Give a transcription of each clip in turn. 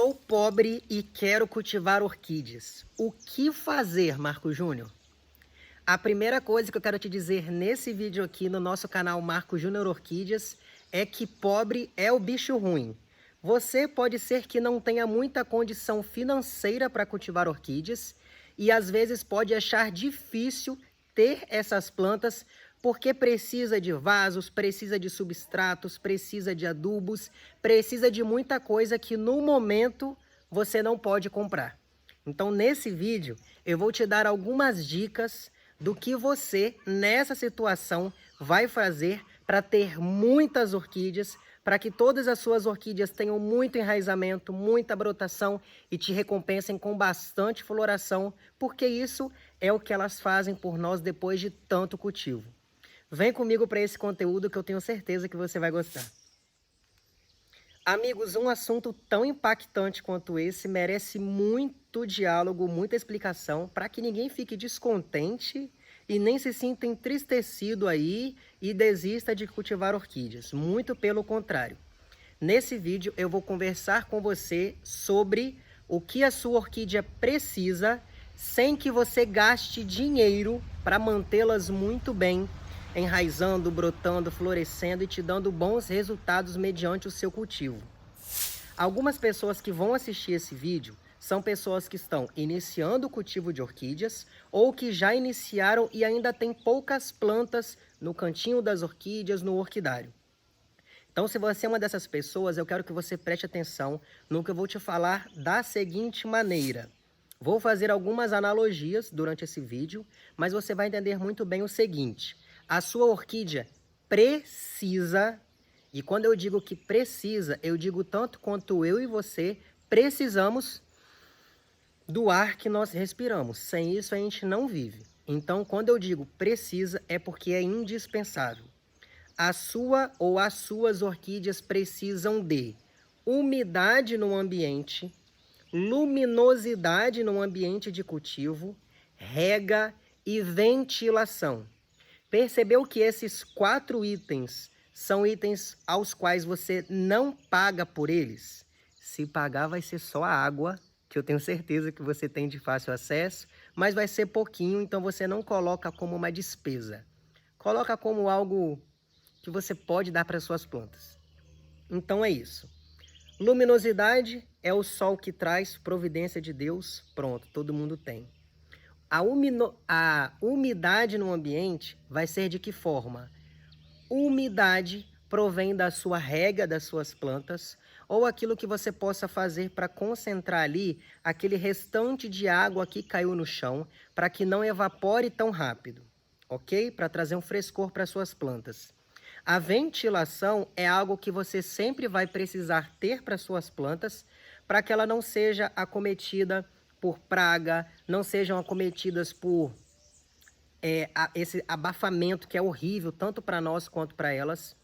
Sou pobre e quero cultivar orquídeas. O que fazer, Marco Júnior? A primeira coisa que eu quero te dizer nesse vídeo aqui no nosso canal Marco Júnior Orquídeas é que pobre é o bicho ruim. Você pode ser que não tenha muita condição financeira para cultivar orquídeas e às vezes pode achar difícil ter essas plantas porque precisa de vasos, precisa de substratos, precisa de adubos, precisa de muita coisa que no momento você não pode comprar. Então nesse vídeo eu vou te dar algumas dicas do que você nessa situação vai fazer para ter muitas orquídeas, para que todas as suas orquídeas tenham muito enraizamento, muita brotação e te recompensem com bastante floração, porque isso é o que elas fazem por nós depois de tanto cultivo. Vem comigo para esse conteúdo que eu tenho certeza que você vai gostar. Amigos, um assunto tão impactante quanto esse merece muito diálogo, muita explicação, para que ninguém fique descontente e nem se sinta entristecido aí e desista de cultivar orquídeas. Muito pelo contrário. Nesse vídeo eu vou conversar com você sobre o que a sua orquídea precisa sem que você gaste dinheiro para mantê-las muito bem, enraizando, brotando, florescendo e te dando bons resultados mediante o seu cultivo. Algumas pessoas que vão assistir esse vídeo são pessoas que estão iniciando o cultivo de orquídeas ou que já iniciaram e ainda tem poucas plantas no cantinho das orquídeas, no orquidário. Então, se você é uma dessas pessoas, eu quero que você preste atenção no que eu vou te falar da seguinte maneira. Vou fazer algumas analogias durante esse vídeo, mas você vai entender muito bem o seguinte. A sua orquídea precisa, e quando eu digo que precisa, eu digo tanto quanto eu e você precisamos do ar que nós respiramos. Sem isso a gente não vive. Então, quando eu digo precisa, é porque é indispensável. A sua ou as suas orquídeas precisam de umidade no ambiente, luminosidade no ambiente de cultivo, rega e ventilação. Percebeu que esses 4 itens são itens aos quais você não paga por eles? Se pagar vai ser só a água, que eu tenho certeza que você tem de fácil acesso, mas vai ser pouquinho, então você não coloca como uma despesa. Coloca como algo que você pode dar para suas plantas. Então é isso. Luminosidade é o sol que traz providência de Deus. Pronto, todo mundo tem. A umidade no ambiente vai ser de que forma? Umidade provém da sua rega das suas plantas ou aquilo que você possa fazer para concentrar ali aquele restante de água que caiu no chão para que não evapore tão rápido, ok? Para trazer um frescor para suas plantas. A ventilação é algo que você sempre vai precisar ter para suas plantas para que ela não seja acometida por praga, não sejam acometidas por esse abafamento que é horrível, tanto para nós quanto para elas.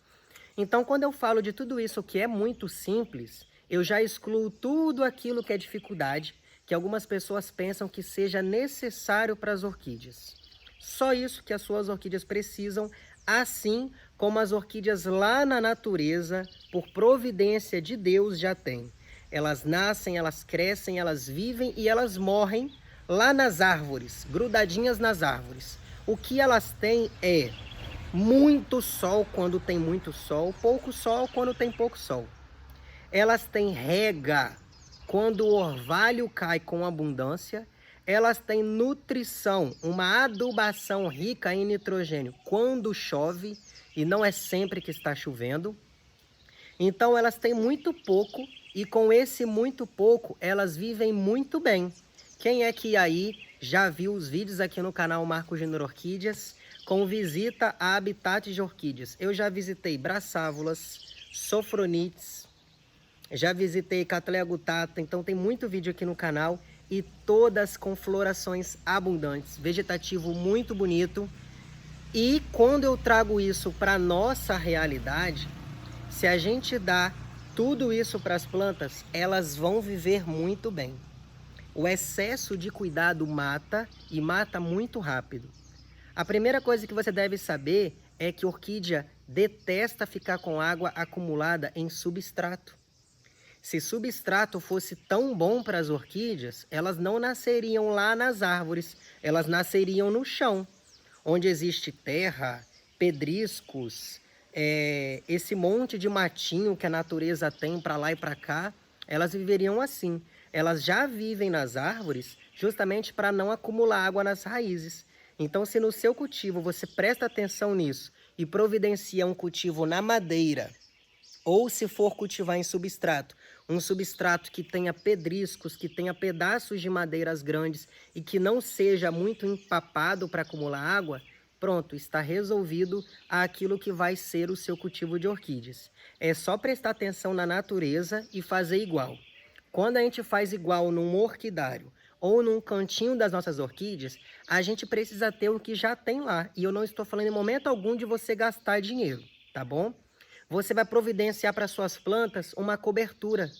Então, quando eu falo de tudo isso que é muito simples, eu já excluo tudo aquilo que é dificuldade, que algumas pessoas pensam que seja necessário para as orquídeas. Só isso que as suas orquídeas precisam, assim como as orquídeas lá na natureza, por providência de Deus, já têm. Elas nascem, elas crescem, elas vivem e elas morrem lá nas árvores, grudadinhas nas árvores. O que elas têm é muito sol quando tem muito sol, pouco sol quando tem pouco sol. Elas têm rega quando o orvalho cai com abundância. Elas têm nutrição, uma adubação rica em nitrogênio quando chove e não é sempre que está chovendo. Então elas têm muito pouco e com esse muito pouco elas vivem muito bem. Quem é que aí já viu os vídeos aqui no canal Marco Júnior Orquídeas com visita a habitats de orquídeas? Eu já visitei braçávolas, sofronites, já visitei Cattleya gutata, então tem muito vídeo aqui no canal e todas com florações abundantes, vegetativo muito bonito. E quando eu trago isso para nossa realidade, se a gente dá tudo isso para as plantas, elas vão viver muito bem. O excesso de cuidado mata e mata muito rápido. A primeira coisa que você deve saber é que a orquídea detesta ficar com água acumulada em substrato. Se substrato fosse tão bom para as orquídeas, elas não nasceriam lá nas árvores, elas nasceriam no chão, onde existe terra, pedriscos, esse monte de matinho que a natureza tem para lá e para cá, elas viveriam assim. Elas já vivem nas árvores justamente para não acumular água nas raízes. Então, se no seu cultivo você presta atenção nisso e providencia um cultivo na madeira, ou se for cultivar em substrato, um substrato que tenha pedriscos, que tenha pedaços de madeiras grandes e que não seja muito empapado para acumular água, pronto, está resolvido aquilo que vai ser o seu cultivo de orquídeas. É só prestar atenção na natureza e fazer igual. Quando a gente faz igual num orquidário ou num cantinho das nossas orquídeas, a gente precisa ter o que já tem lá. E eu não estou falando em momento algum de você gastar dinheiro, tá bom? Você vai providenciar para suas plantas uma cobertura.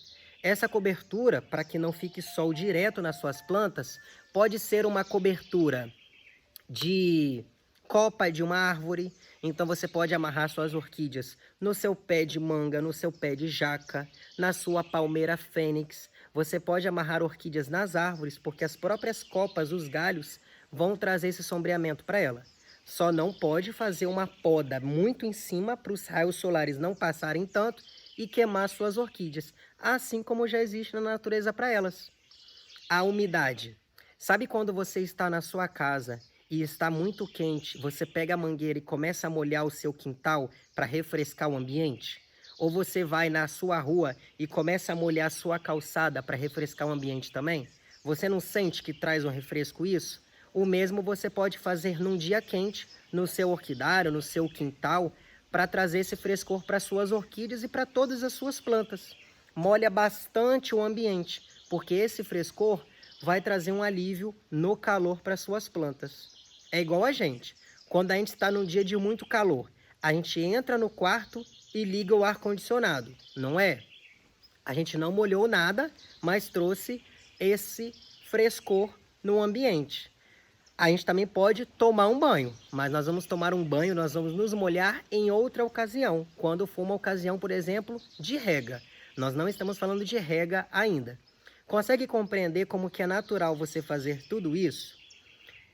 Essa cobertura, para que não fique sol direto nas suas plantas, pode ser uma cobertura de copa de uma árvore. Então você pode amarrar suas orquídeas no seu pé de manga, no seu pé de jaca, na sua palmeira fênix. Você pode amarrar orquídeas nas árvores, porque as próprias copas, os galhos, vão trazer esse sombreamento para ela. Só não pode fazer uma poda muito em cima para os raios solares não passarem tanto e queimar suas orquídeas, assim como já existe na natureza para elas. A umidade. Sabe quando você está na sua casa e está muito quente, você pega a mangueira e começa a molhar o seu quintal para refrescar o ambiente? Ou você vai na sua rua e começa a molhar a sua calçada para refrescar o ambiente também? Você não sente que traz um refresco isso? O mesmo você pode fazer num dia quente, no seu orquidário, no seu quintal, para trazer esse frescor para suas orquídeas e para todas as suas plantas. Molha bastante o ambiente, porque esse frescor vai trazer um alívio no calor para suas plantas. É igual a gente. Quando a gente está num dia de muito calor, a gente entra no quarto e liga o ar-condicionado, não é? A gente não molhou nada, mas trouxe esse frescor no ambiente. A gente também pode tomar um banho, mas nós vamos tomar um banho, nós vamos nos molhar em outra ocasião, quando for uma ocasião, por exemplo, de rega. Nós não estamos falando de rega ainda. Consegue compreender como que é natural você fazer tudo isso?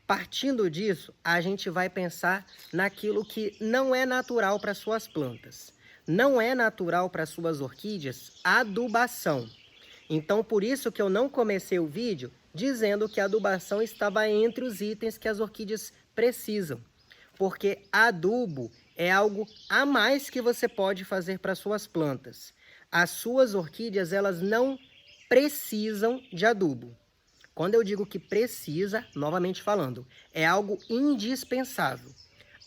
Partindo disso, a gente vai pensar naquilo que não é natural para suas plantas. Não é natural para suas orquídeas adubação. Então, por isso que eu não comecei o vídeo dizendo que a adubação estava entre os itens que as orquídeas precisam. Porque adubo é algo a mais que você pode fazer para suas plantas. As suas orquídeas, elas não precisam de adubo. Quando eu digo que precisa, novamente falando, é algo indispensável.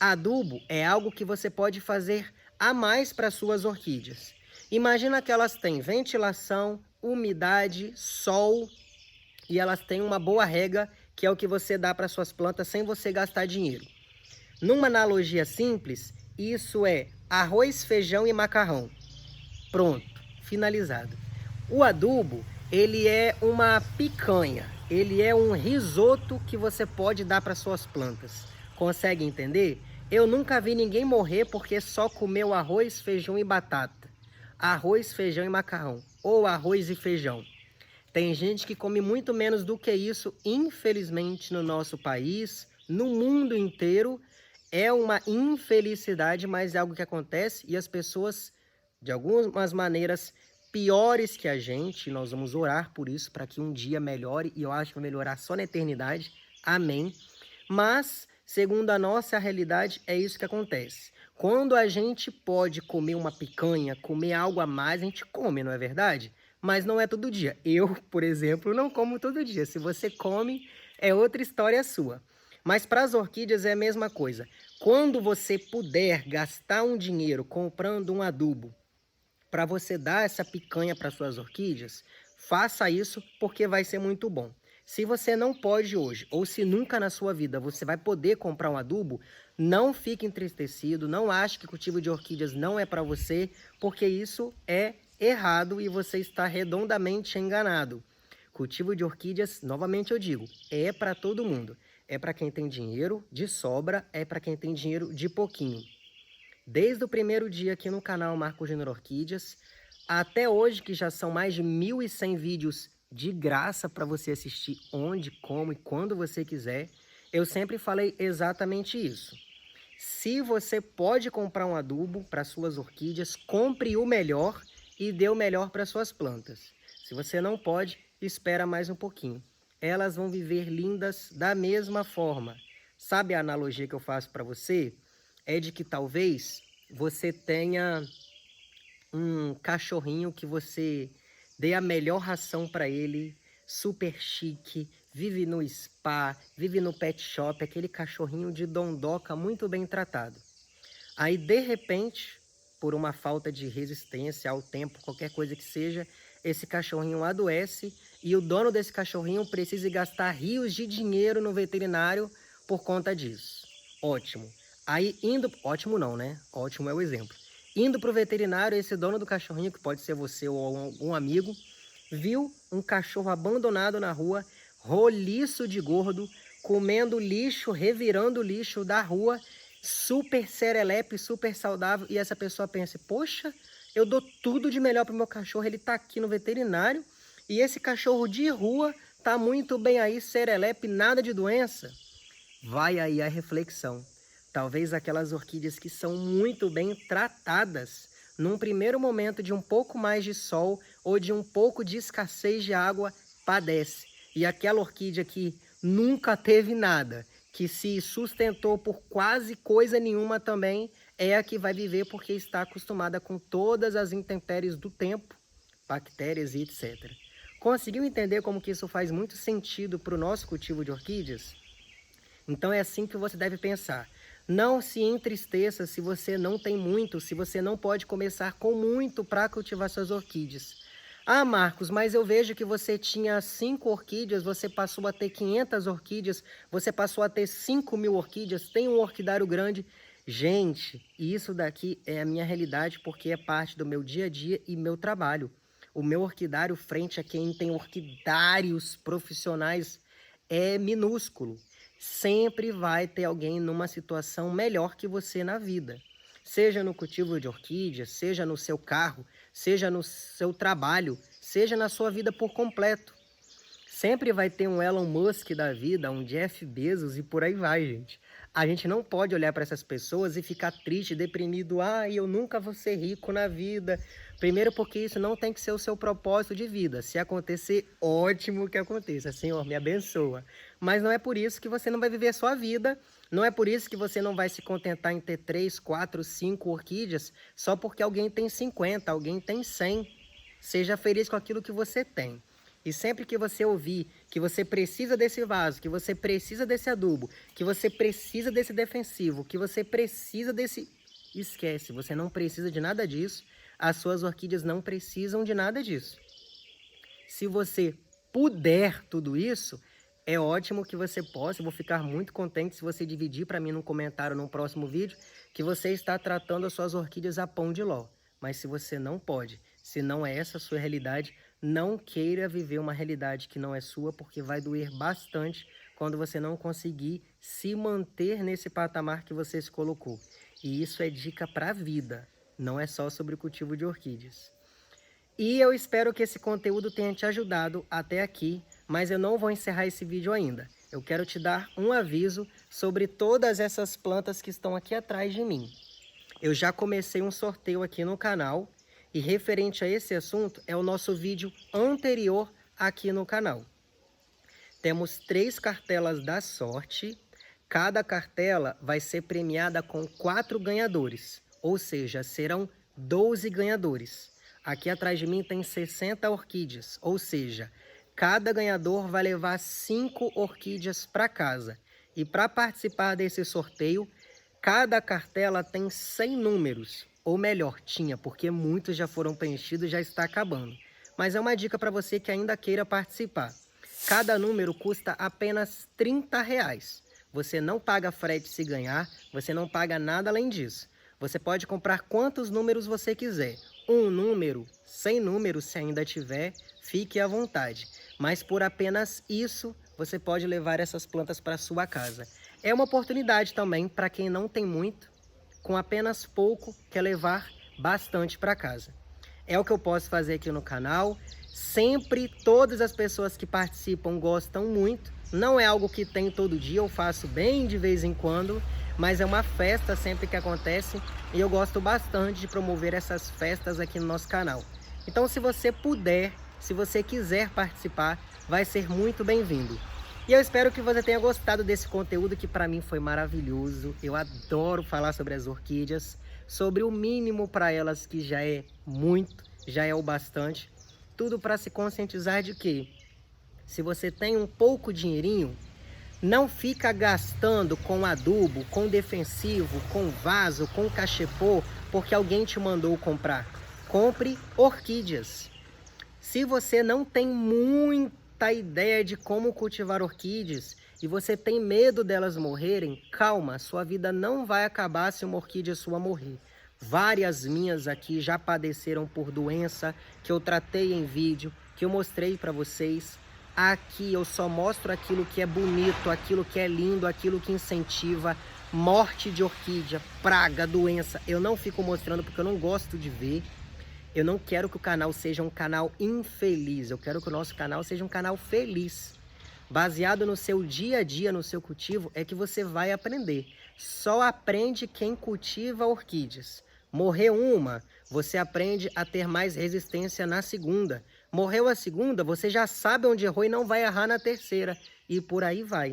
Adubo é algo que você pode fazer a mais para suas orquídeas. Imagina que elas têm ventilação, umidade, sol e elas têm uma boa rega, que é o que você dá para suas plantas sem você gastar dinheiro. Numa analogia simples, isso é arroz, feijão e macarrão. Pronto, finalizado. O adubo, ele é uma picanha, ele é um risoto que você pode dar para suas plantas. Consegue entender? Eu nunca vi ninguém morrer porque só comeu arroz, feijão e batata. Arroz, feijão e macarrão. Ou arroz e feijão. Tem gente que come muito menos do que isso, infelizmente, no nosso país, no mundo inteiro. É uma infelicidade, mas é algo que acontece e as pessoas, de algumas maneiras piores que a gente, nós vamos orar por isso, para que um dia melhore, e eu acho que vai melhorar só na eternidade. Amém. Mas, segundo a nossa realidade, é isso que acontece. Quando a gente pode comer uma picanha, comer algo a mais, a gente come, não é verdade? Mas não é todo dia. Eu, por exemplo, não como todo dia. Se você come, é outra história sua. Mas para as orquídeas é a mesma coisa. Quando você puder gastar um dinheiro comprando um adubo para você dar essa picanha para suas orquídeas, faça isso porque vai ser muito bom. Se você não pode hoje, ou se nunca na sua vida você vai poder comprar um adubo, não fique entristecido, não ache que cultivo de orquídeas não é para você, porque isso é errado e você está redondamente enganado. Cultivo de orquídeas, novamente eu digo, é para todo mundo. É para quem tem dinheiro de sobra, é para quem tem dinheiro de pouquinho. Desde o primeiro dia aqui no canal Marco Júnior Orquídeas, Até hoje, que já são mais de 1.100 vídeos de graça para você assistir onde, como e quando você quiser, eu sempre falei exatamente isso. Se você pode comprar um adubo para suas orquídeas, compre o melhor e dê o melhor para suas plantas. Se você não pode, espera mais um pouquinho. Elas vão viver lindas da mesma forma. Sabe a analogia que eu faço para você? É de que talvez você tenha um cachorrinho que você dê a melhor ração para ele, super chique, vive no spa, vive no pet shop, aquele cachorrinho de dondoca muito bem tratado. Aí, de repente, por uma falta de resistência ao tempo, qualquer coisa que seja, esse cachorrinho adoece e o dono desse cachorrinho precisa gastar rios de dinheiro no veterinário por conta disso. Ótimo. Aí, ótimo não, né? Ótimo é o exemplo. Indo para o veterinário, esse dono do cachorrinho, que pode ser você ou algum amigo, viu um cachorro abandonado na rua, roliço de gordo, comendo lixo, revirando o lixo da rua, super serelepe, super saudável, e essa pessoa pensa, poxa, eu dou tudo de melhor para o meu cachorro, ele está aqui no veterinário, e esse cachorro de rua está muito bem aí, serelepe, nada de doença. Vai aí a reflexão. Talvez aquelas orquídeas que são muito bem tratadas, num primeiro momento de um pouco mais de sol ou de um pouco de escassez de água, padece. E aquela orquídea que nunca teve nada, que se sustentou por quase coisa nenhuma também, é a que vai viver porque está acostumada com todas as intempéries do tempo, bactérias e etc. Conseguiu entender como que isso faz muito sentido para o nosso cultivo de orquídeas? Então é assim que você deve pensar. Não se entristeça se você não tem muito, se você não pode começar com muito para cultivar suas orquídeas. Ah, Marcos, mas eu vejo que você tinha 5 orquídeas, você passou a ter 500 orquídeas, você passou a ter 5.000 orquídeas, tem um orquidário grande. Gente, isso daqui é a minha realidade porque é parte do meu dia a dia e meu trabalho. O meu orquidário frente a quem tem orquidários profissionais é minúsculo. Sempre vai ter alguém numa situação melhor que você na vida. Seja no cultivo de orquídeas, seja no seu carro, seja no seu trabalho, seja na sua vida por completo. Sempre vai ter um Elon Musk da vida, um Jeff Bezos e por aí vai, gente. A gente não pode olhar para essas pessoas e ficar triste, deprimido. Ah, eu nunca vou ser rico na vida. Primeiro porque isso não tem que ser o seu propósito de vida. Se acontecer, ótimo que aconteça. Senhor, me abençoa. Mas não é por isso que você não vai viver a sua vida. Não é por isso que você não vai se contentar em ter 3, 4, 5 orquídeas só porque alguém tem 50, alguém tem 100. Seja feliz com aquilo que você tem. E sempre que você ouvir que você precisa desse vaso, que você precisa desse adubo, que você precisa desse defensivo, que você precisa desse... Esquece, você não precisa de nada disso. As suas orquídeas não precisam de nada disso. Se você puder tudo isso, é ótimo que você possa. Eu vou ficar muito contente se você dividir para mim num comentário num próximo vídeo que você está tratando as suas orquídeas a pão de ló. Mas se você não pode, se não é essa a sua realidade, não queira viver uma realidade que não é sua, porque vai doer bastante quando você não conseguir se manter nesse patamar que você se colocou. E isso é dica para a vida, não é só sobre o cultivo de orquídeas. E eu espero que esse conteúdo tenha te ajudado até aqui, mas eu não vou encerrar esse vídeo ainda. Eu quero te dar um aviso sobre todas essas plantas que estão aqui atrás de mim. Eu já comecei um sorteio aqui no canal, e referente a esse assunto é o nosso vídeo anterior aqui no canal. Temos 3 cartelas da sorte. Cada cartela vai ser premiada com 4 ganhadores, ou seja, serão 12 ganhadores. Aqui atrás de mim tem 60 orquídeas, ou seja, cada ganhador vai levar 5 orquídeas para casa. E para participar desse sorteio, cada cartela tem 100 números. Ou melhor, tinha, porque muitos já foram preenchidos e já está acabando. Mas é uma dica para você que ainda queira participar. Cada número custa apenas R$30. Você não paga frete se ganhar, você não paga nada além disso. Você pode comprar quantos números você quiser. 1 número, 100 números se ainda tiver, fique à vontade. Mas por apenas isso, você pode levar essas plantas para sua casa. É uma oportunidade também para quem não tem muito, com apenas pouco, quer levar bastante para casa. É o que eu posso fazer aqui no canal. Sempre todas as pessoas que participam gostam muito. Não é algo que tem todo dia, eu faço bem de vez em quando, mas é uma festa sempre que acontece e eu gosto bastante de promover essas festas aqui no nosso canal. Então, se você puder, se você quiser participar, vai ser muito bem-vindo. E eu espero que você tenha gostado desse conteúdo que para mim foi maravilhoso. Eu adoro falar sobre as orquídeas, sobre o mínimo para elas, que já é muito, já é o bastante. Tudo para se conscientizar de que, se você tem um pouco dinheirinho, não fica gastando com adubo, com defensivo, com vaso, com cachepô, porque alguém te mandou comprar. Compre orquídeas. Se você não tem muita ideia de como cultivar orquídeas e você tem medo delas morrerem, calma, sua vida não vai acabar se uma orquídea sua morrer. Várias minhas aqui já padeceram por doença que eu tratei em vídeo, que eu mostrei para vocês. Aqui eu só mostro aquilo que é bonito, aquilo que é lindo, aquilo que incentiva. Morte de orquídea, praga, doença, eu não fico mostrando porque eu não gosto de ver. Eu não quero que o canal seja um canal infeliz, eu quero que o nosso canal seja um canal feliz. Baseado no seu dia a dia, no seu cultivo, é que você vai aprender. Só aprende quem cultiva orquídeas. Morreu uma, você aprende a ter mais resistência na segunda. Morreu a segunda, você já sabe onde errou e não vai errar na terceira. E por aí vai.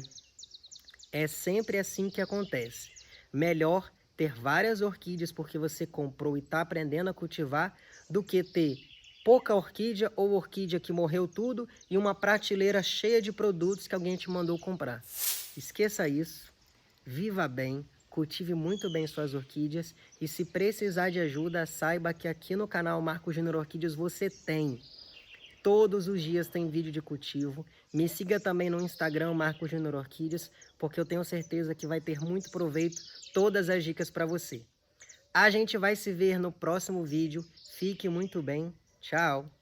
É sempre assim que acontece. Melhor ter várias orquídeas porque você comprou e está aprendendo a cultivar, do que ter pouca orquídea ou orquídea que morreu tudo e uma prateleira cheia de produtos que alguém te mandou comprar. Esqueça isso, viva bem, cultive muito bem suas orquídeas e, se precisar de ajuda, saiba que aqui no canal Marcos Júnior Orquídeas você tem. Todos os dias tem vídeo de cultivo. Me siga também no Instagram, Marcos Júnior Orquídeas, porque eu tenho certeza que vai ter muito proveito todas as dicas para você. A gente vai se ver no próximo vídeo. Fique muito bem. Tchau!